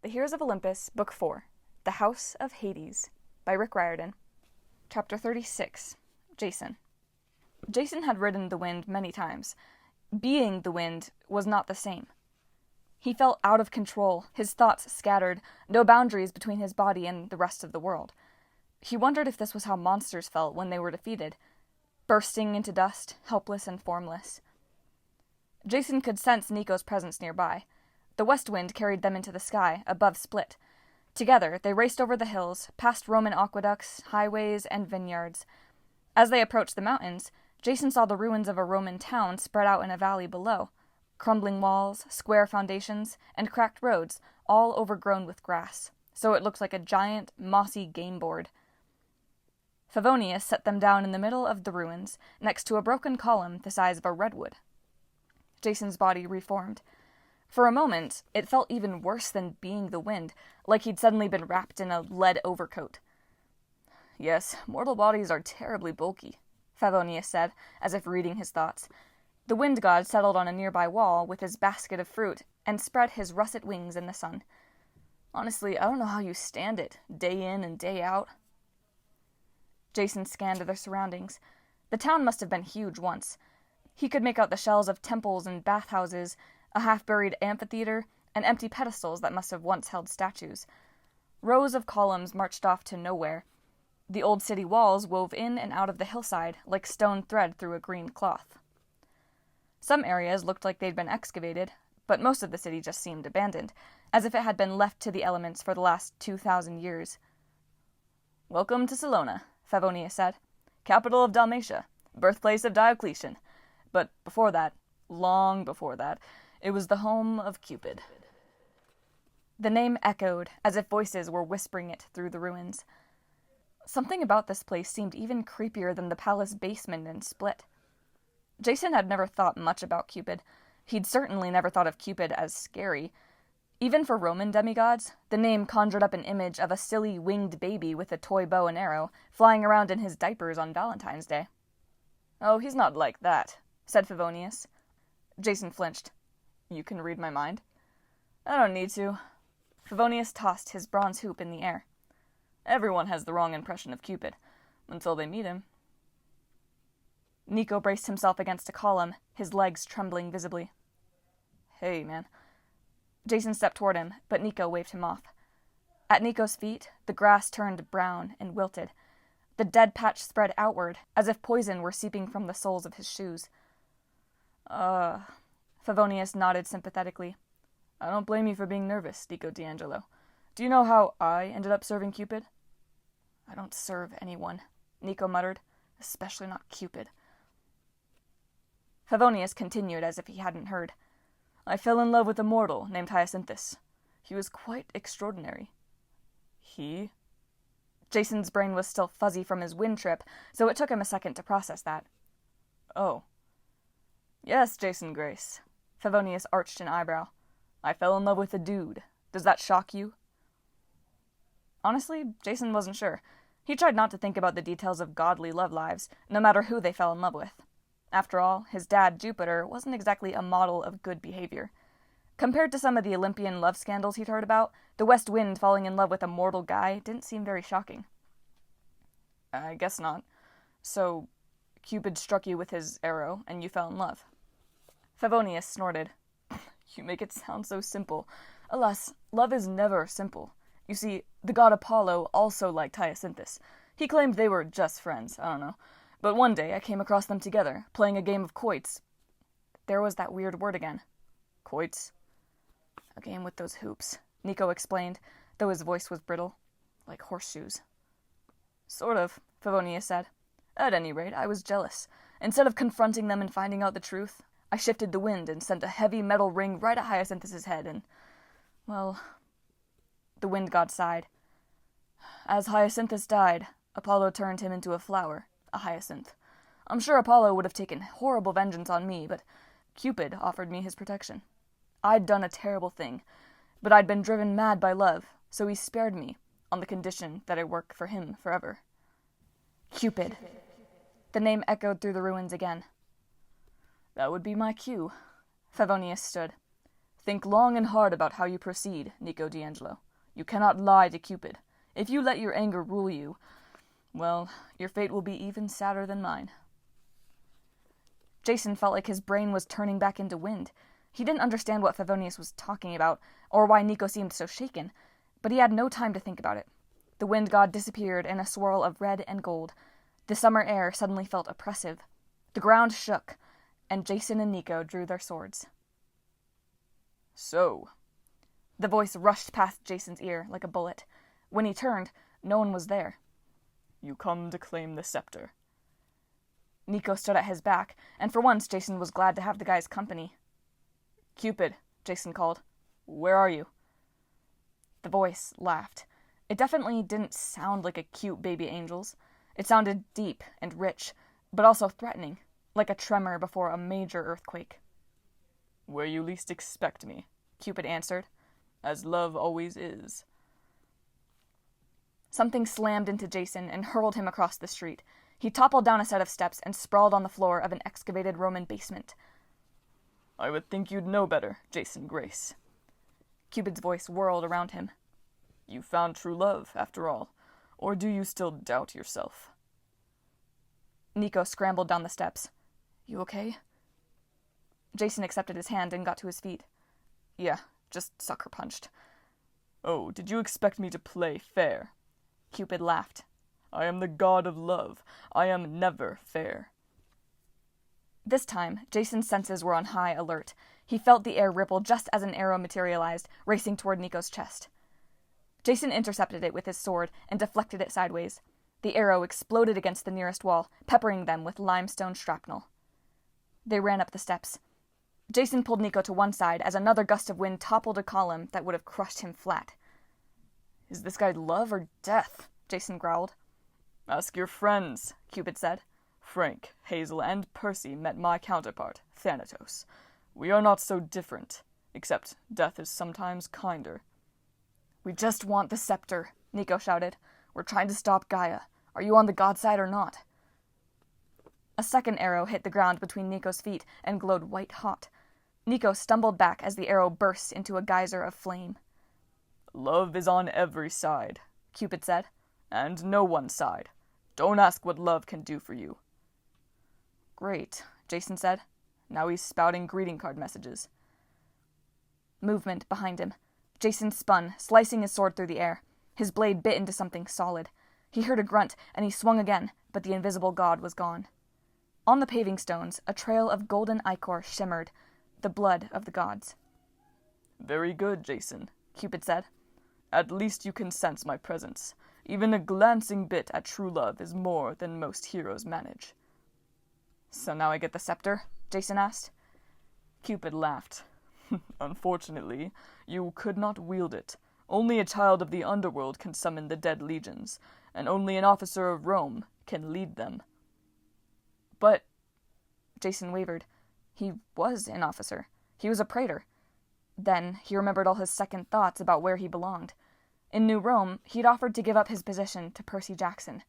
The Heroes of Olympus, Book 4, The House of Hades, by Rick Riordan. Chapter 36, Jason. Jason had ridden the wind many times. Being the wind was not the same. He felt out of control, his thoughts scattered, no boundaries between his body and the rest of the world. He wondered if this was how monsters felt when they were defeated, bursting into dust, helpless and formless. Jason could sense Nico's presence nearby. The west wind carried them into the sky, above Split. Together, they raced over the hills, past Roman aqueducts, highways, and vineyards. As they approached the mountains, Jason saw the ruins of a Roman town spread out in a valley below. Crumbling walls, square foundations, and cracked roads, all overgrown with grass, so it looked like a giant, mossy game board. Favonius set them down in the middle of the ruins, next to a broken column the size of a redwood. Jason's body reformed. For a moment, it felt even worse than being the wind, like he'd suddenly been wrapped in a lead overcoat. "Yes, mortal bodies are terribly bulky," Favonius said, as if reading his thoughts. The wind god settled on a nearby wall with his basket of fruit and spread his russet wings in the sun. "Honestly, I don't know how you stand it, day in and day out." Jason scanned their surroundings. The town must have been huge once. He could make out the shells of temples and bathhouses, a half-buried amphitheater, and empty pedestals that must have once held statues. Rows of columns marched off to nowhere. The old city walls wove in and out of the hillside like stone thread through a green cloth. Some areas looked like they'd been excavated, but most of the city just seemed abandoned, as if it had been left to the elements for the last 2,000 years. "Welcome to Salona," Favonius said. "Capital of Dalmatia, birthplace of Diocletian. But before that, long before that, it was the home of Cupid." The name echoed, as if voices were whispering it through the ruins. Something about this place seemed even creepier than the palace basement in Split. Jason had never thought much about Cupid. He'd certainly never thought of Cupid as scary. Even for Roman demigods, the name conjured up an image of a silly winged baby with a toy bow and arrow, flying around in his diapers on Valentine's Day. "Oh, he's not like that," said Favonius. Jason flinched. "You can read my mind?" "I don't need to." Favonius tossed his bronze hoop in the air. "Everyone has the wrong impression of Cupid, until they meet him." Nico braced himself against a column, his legs trembling visibly. "Hey, man." Jason stepped toward him, but Nico waved him off. At Nico's feet, the grass turned brown and wilted. The dead patch spread outward, as if poison were seeping from the soles of his shoes. Favonius nodded sympathetically. "I don't blame you for being nervous, Nico D'Angelo. Do you know how I ended up serving Cupid?" "I don't serve anyone," Nico muttered, "especially not Cupid." Favonius continued as if he hadn't heard. "I fell in love with a mortal named Hyacinthus. He was quite extraordinary." "He?" Jason's brain was still fuzzy from his wind trip, so it took him a second to process that. "Oh." "Yes, Jason Grace." Favonius arched an eyebrow. "I fell in love with a dude. Does that shock you?" Honestly, Jason wasn't sure. He tried not to think about the details of godly love lives, no matter who they fell in love with. After all, his dad, Jupiter, wasn't exactly a model of good behavior. Compared to some of the Olympian love scandals he'd heard about, the West Wind falling in love with a mortal guy didn't seem very shocking. "I guess not. So, Cupid struck you with his arrow, and you fell in love." Favonius snorted. "You make it sound so simple. Alas, love is never simple. You see, the god Apollo also liked Hyacinthus. He claimed they were just friends, I don't know. But one day I came across them together, playing a game of quoits." There was that weird word again. "Quoits?" "A game with those hoops," Nico explained, though his voice was brittle. "Like horseshoes." "Sort of," Favonius said. "At any rate, I was jealous. Instead of confronting them and finding out the truth, I shifted the wind and sent a heavy metal ring right at Hyacinthus' head and, well..." The wind god sighed. "As Hyacinthus died, Apollo turned him into a flower, a hyacinth. I'm sure Apollo would have taken horrible vengeance on me, but Cupid offered me his protection. I'd done a terrible thing, but I'd been driven mad by love, so he spared me, on the condition that I work for him forever." Cupid. The name echoed through the ruins again. "That would be my cue." Favonius stood. Think long and hard about how you proceed, Nico D'Angelo. You cannot lie to Cupid. If you let your anger rule you, well, your fate will be even sadder than mine. Jason felt like his brain was turning back into wind. He didn't understand what Favonius was talking about, or why Nico seemed so shaken, but he had no time to think about it. The wind god disappeared in a swirl of red and gold. The summer air suddenly felt oppressive. The ground shook, and Jason and Nico drew their swords. So, the voice rushed past Jason's ear like a bullet. When he turned, no one was there. You come to claim the scepter. Nico stood at his back, and for once Jason was glad to have the guy's company. Cupid, Jason called. Where are you? The voice laughed. It definitely didn't sound like a cute baby angel's. It sounded deep and rich, but also threatening, like a tremor before a major earthquake. Where you least expect me, Cupid answered, as love always is. Something slammed into Jason and hurled him across the street. He toppled down a set of steps and sprawled on the floor of an excavated Roman basement. I would think you'd know better, Jason Grace. Cupid's voice whirled around him. You found true love, after all, or do you still doubt yourself? Nico scrambled down the steps. You okay? Jason accepted his hand and got to his feet. Yeah, just sucker punched. Oh, did you expect me to play fair? Cupid laughed. I am the god of love. I am never fair. This time, Jason's senses were on high alert. He felt the air ripple just as an arrow materialized, racing toward Nico's chest. Jason intercepted it with his sword and deflected it sideways. The arrow exploded against the nearest wall, peppering them with limestone shrapnel. They ran up the steps. Jason pulled Nico to one side as another gust of wind toppled a column that would have crushed him flat. Is this guy love or death? Jason growled. Ask your friends, Cupid said. Frank, Hazel, and Percy met my counterpart, Thanatos. We are not so different, except death is sometimes kinder. We just want the scepter, Nico shouted. We're trying to stop Gaia. Are you on the god side or not? A second arrow hit the ground between Nico's feet and glowed white-hot. Nico stumbled back as the arrow burst into a geyser of flame. Love is on every side, Cupid said, and no one side. Don't ask what love can do for you. Great, Jason said. Now he's spouting greeting card messages. Movement behind him. Jason spun, slicing his sword through the air. His blade bit into something solid. He heard a grunt, and he swung again, but the invisible god was gone. On the paving stones, a trail of golden ichor shimmered, the blood of the gods. Very good, Jason, Cupid said. At least you can sense my presence. Even a glancing bit at true love is more than most heroes manage. So now I get the scepter? Jason asked. Cupid laughed. Unfortunately, you could not wield it. Only a child of the underworld can summon the dead legions, and only an officer of Rome can lead them. But, Jason wavered. He was an officer. He was a praetor. Then he remembered all his second thoughts about where he belonged. In New Rome, he'd offered to give up his position to Percy Jackson.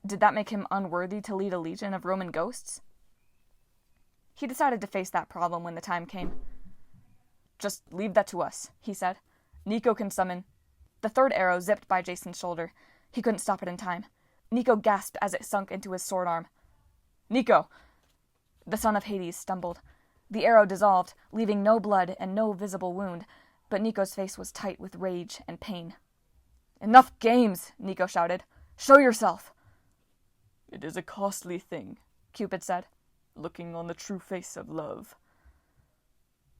Did that make him unworthy to lead a legion of Roman ghosts? He decided to face that problem when the time came. Just leave that to us, he said. Nico can summon. The third arrow zipped by Jason's shoulder. He couldn't stop it in time. Nico gasped as it sunk into his sword arm. Nico! The son of Hades stumbled. The arrow dissolved, leaving no blood and no visible wound, but Nico's face was tight with rage and pain. Enough games, Nico shouted. Show yourself! It is a costly thing, Cupid said, looking on the true face of love.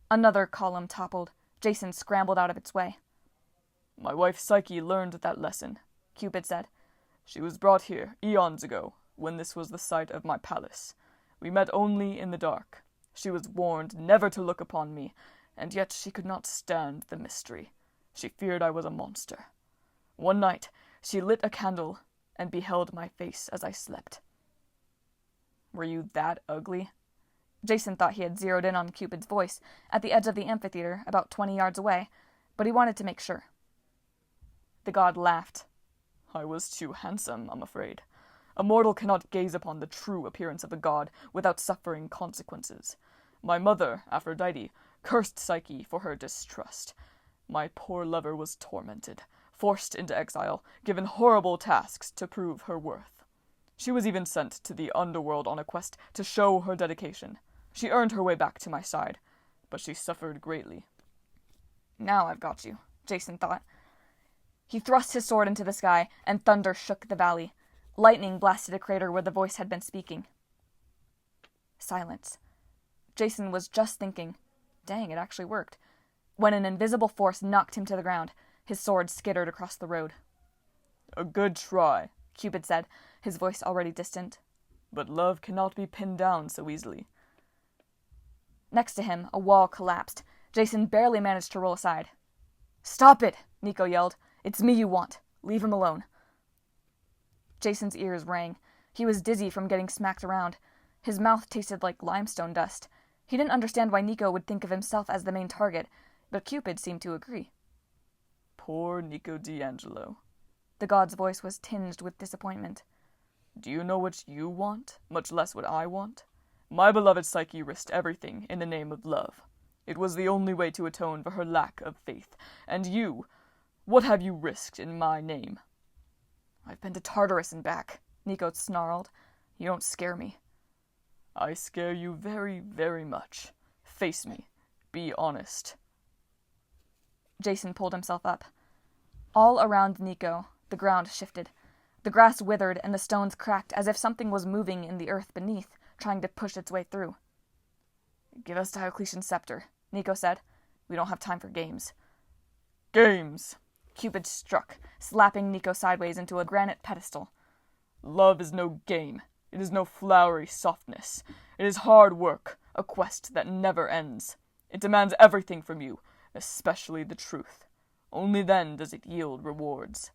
Another column toppled. Jason scrambled out of its way. My wife Psyche learned that lesson, Cupid said. She was brought here eons ago, when this was the site of my palace. We met only in the dark. She was warned never to look upon me, and yet she could not stand the mystery. She feared I was a monster. One night, she lit a candle and beheld my face as I slept. Were you that ugly? Jason thought he had zeroed in on Cupid's voice at the edge of the amphitheater about 20 yards away, but he wanted to make sure. The god laughed. I was too handsome, I'm afraid. A mortal cannot gaze upon the true appearance of a god without suffering consequences. My mother, Aphrodite, cursed Psyche for her distrust. My poor lover was tormented, forced into exile, given horrible tasks to prove her worth. She was even sent to the underworld on a quest to show her dedication. She earned her way back to my side, but she suffered greatly. Now I've got you, Jason thought. He thrust his sword into the sky, and thunder shook the valley. Lightning blasted a crater where the voice had been speaking. Silence. Jason was just thinking, dang, it actually worked, when an invisible force knocked him to the ground. His sword skittered across the road. A good try, Cupid said, his voice already distant. But love cannot be pinned down so easily. Next to him, a wall collapsed. Jason barely managed to roll aside. Stop it, Nico yelled. It's me you want. Leave him alone. Jason's ears rang. He was dizzy from getting smacked around. His mouth tasted like limestone dust. He didn't understand why Nico would think of himself as the main target, but Cupid seemed to agree. Poor Nico D'Angelo. The god's voice was tinged with disappointment. Do you know what you want, much less what I want? My beloved Psyche risked everything in the name of love. It was the only way to atone for her lack of faith. And you, what have you risked in my name? I've been to Tartarus and back, Nico snarled. You don't scare me. I scare you very, very much. Face me. Be honest. Jason pulled himself up. All around Nico, the ground shifted. The grass withered and the stones cracked as if something was moving in the earth beneath, trying to push its way through. Give us Diocletian's scepter, Nico said. We don't have time for games. Games! Cupid struck, slapping Nico sideways into a granite pedestal. Love is no game. It is no flowery softness. It is hard work, a quest that never ends. It demands everything from you, especially the truth. Only then does it yield rewards.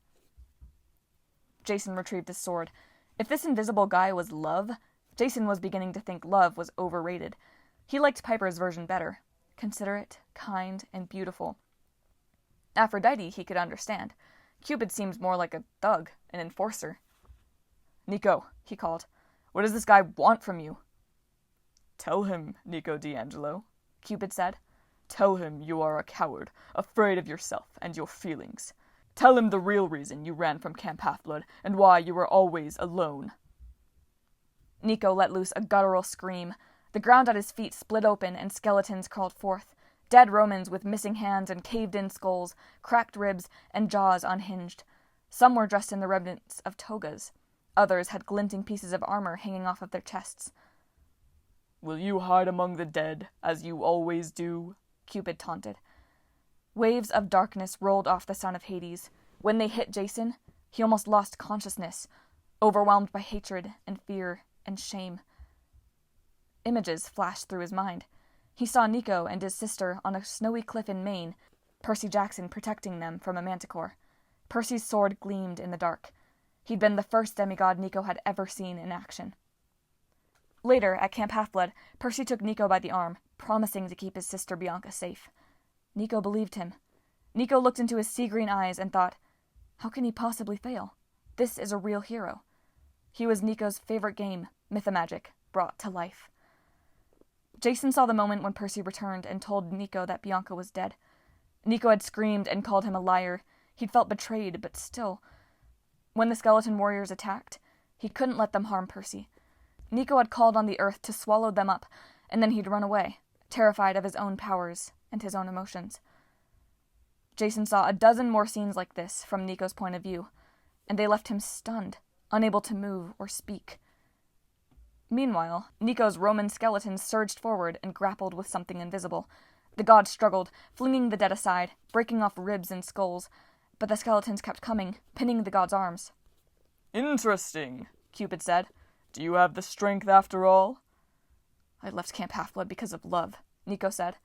Jason retrieved his sword. If this invisible guy was love, Jason was beginning to think love was overrated. He liked Piper's version better. Considerate, kind, and beautiful. Aphrodite he could understand. Cupid seemed more like a thug, an enforcer. Nico, he called. What does this guy want from you? Tell him, Nico D'Angelo, Cupid said. Tell him you are a coward, afraid of yourself and your feelings. Tell him the real reason you ran from Camp Half-Blood and why you were always alone. Nico let loose a guttural scream. The ground at his feet split open and skeletons crawled forth. Dead Romans with missing hands and caved-in skulls, cracked ribs, and jaws unhinged. Some were dressed in the remnants of togas. Others had glinting pieces of armor hanging off of their chests. Will you hide among the dead, as you always do? Cupid taunted. Waves of darkness rolled off the son of Hades. When they hit Jason, he almost lost consciousness, overwhelmed by hatred and fear and shame. Images flashed through his mind. He saw Nico and his sister on a snowy cliff in Maine, Percy Jackson protecting them from a manticore. Percy's sword gleamed in the dark. He'd been the first demigod Nico had ever seen in action. Later, at Camp Half-Blood, Percy took Nico by the arm, promising to keep his sister Bianca safe. Nico believed him. Nico looked into his sea-green eyes and thought, how can he possibly fail? This is a real hero. He was Nico's favorite game, Mythomagic, brought to life. Jason saw the moment when Percy returned and told Nico that Bianca was dead. Nico had screamed and called him a liar. He'd felt betrayed, but still. When the skeleton warriors attacked, he couldn't let them harm Percy. Nico had called on the earth to swallow them up, and then he'd run away, terrified of his own powers and his own emotions. Jason saw a dozen more scenes like this from Nico's point of view, and they left him stunned, unable to move or speak. Meanwhile, Nico's Roman skeletons surged forward and grappled with something invisible. The god struggled, flinging the dead aside, breaking off ribs and skulls, but the skeletons kept coming, pinning the god's arms. Interesting, Cupid said. Do you have the strength after all? I left Camp Half-Blood because of love, Nico said.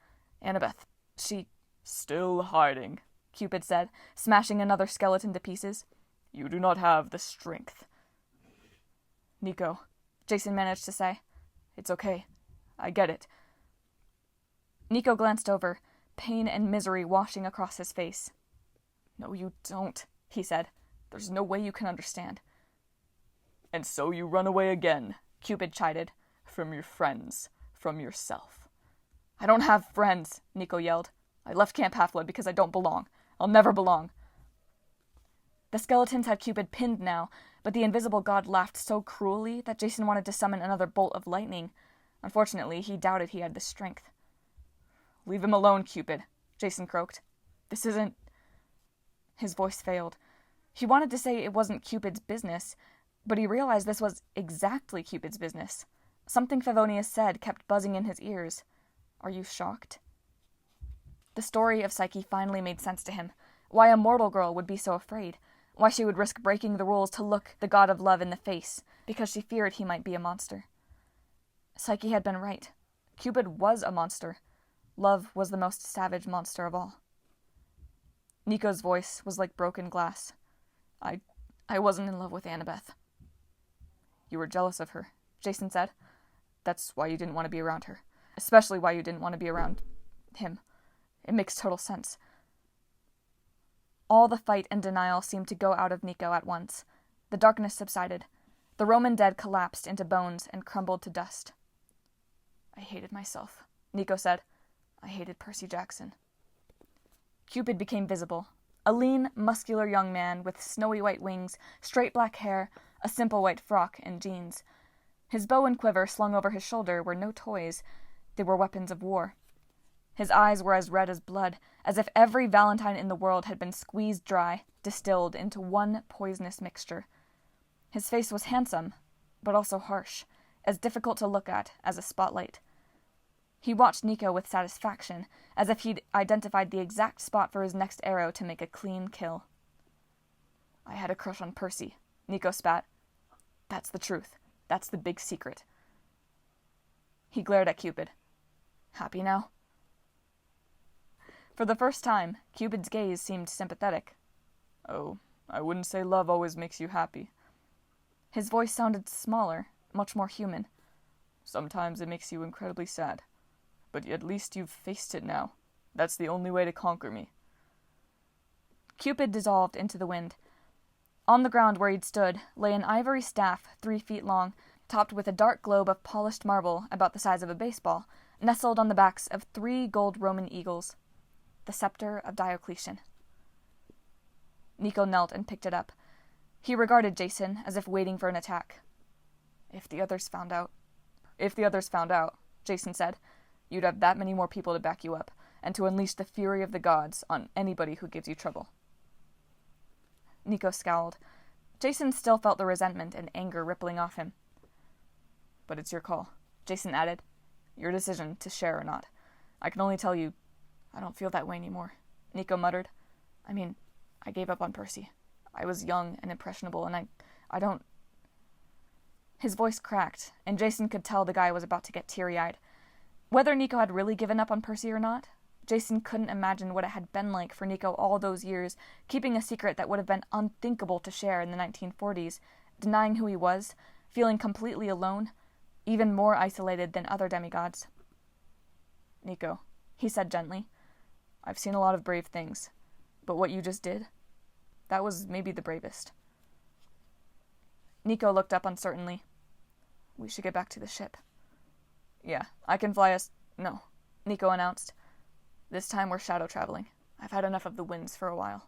Annabeth, she... Still hiding, Cupid said, smashing another skeleton to pieces. You do not have the strength. Nico, Jason managed to say. It's okay. I get it. Nico glanced over, pain and misery washing across his face. No, you don't, he said. There's no way you can understand. And so you run away again, Cupid chided. From your friends, from yourself. I don't have friends, Nico yelled. I left Camp Half-Blood because I don't belong. I'll never belong. The skeletons had Cupid pinned now, but the invisible god laughed so cruelly that Jason wanted to summon another bolt of lightning. Unfortunately, he doubted he had the strength. Leave him alone, Cupid, Jason croaked. This isn't... His voice failed. He wanted to say it wasn't Cupid's business, but he realized this was exactly Cupid's business. Something Favonius said kept buzzing in his ears. Are you shocked? The story of Psyche finally made sense to him. Why a mortal girl would be so afraid. Why she would risk breaking the rules to look the god of love in the face, because she feared he might be a monster. Psyche had been right. Cupid was a monster. Love was the most savage monster of all. Nico's voice was like broken glass. I wasn't in love with Annabeth. You were jealous of her, Jason said. That's why you didn't want to be around her. Especially why you didn't want to be around him. It makes total sense. All the fight and denial seemed to go out of Nico at once. The darkness subsided. The Roman dead collapsed into bones and crumbled to dust. I hated myself, Nico said. I hated Percy Jackson. Cupid became visible. A lean, muscular young man with snowy white wings, straight black hair, a simple white frock, and jeans. His bow and quiver slung over his shoulder were no toys. They were weapons of war. His eyes were as red as blood, as if every Valentine in the world had been squeezed dry, distilled into one poisonous mixture. His face was handsome, but also harsh, as difficult to look at as a spotlight. He watched Nico with satisfaction, as if he'd identified the exact spot for his next arrow to make a clean kill. I had a crush on Percy, Nico spat. That's the truth. That's the big secret. He glared at Cupid. Happy now? For the first time, Cupid's gaze seemed sympathetic. Oh, I wouldn't say love always makes you happy. His voice sounded smaller, much more human. Sometimes it makes you incredibly sad. But at least you've faced it now. That's the only way to conquer me. Cupid dissolved into the wind. On the ground where he'd stood lay an ivory staff 3 feet long, topped with a dark globe of polished marble about the size of a baseball, nestled on the backs of 3 gold Roman eagles. The scepter of Diocletian. Nico knelt and picked it up. He regarded Jason as if waiting for an attack. If the others found out, Jason said, you'd have that many more people to back you up, and to unleash the fury of the gods on anybody who gives you trouble. Nico scowled. Jason still felt the resentment and anger rippling off him. But it's your call, Jason added. Your decision to share or not. I can only tell you, I don't feel that way anymore, Nico muttered. I mean, I gave up on Percy. I was young and impressionable, and I don't... His voice cracked, and Jason could tell the guy was about to get teary-eyed. Whether Nico had really given up on Percy or not, Jason couldn't imagine what it had been like for Nico all those years, keeping a secret that would have been unthinkable to share in the 1940s, denying who he was, feeling completely alone, even more isolated than other demigods. Nico, he said gently, I've seen a lot of brave things, but what you just did, that was maybe the bravest. Nico looked up uncertainly. We should get back to the ship. Yeah, I can fly us... No, Nico announced. This time we're shadow traveling. I've had enough of the winds for a while.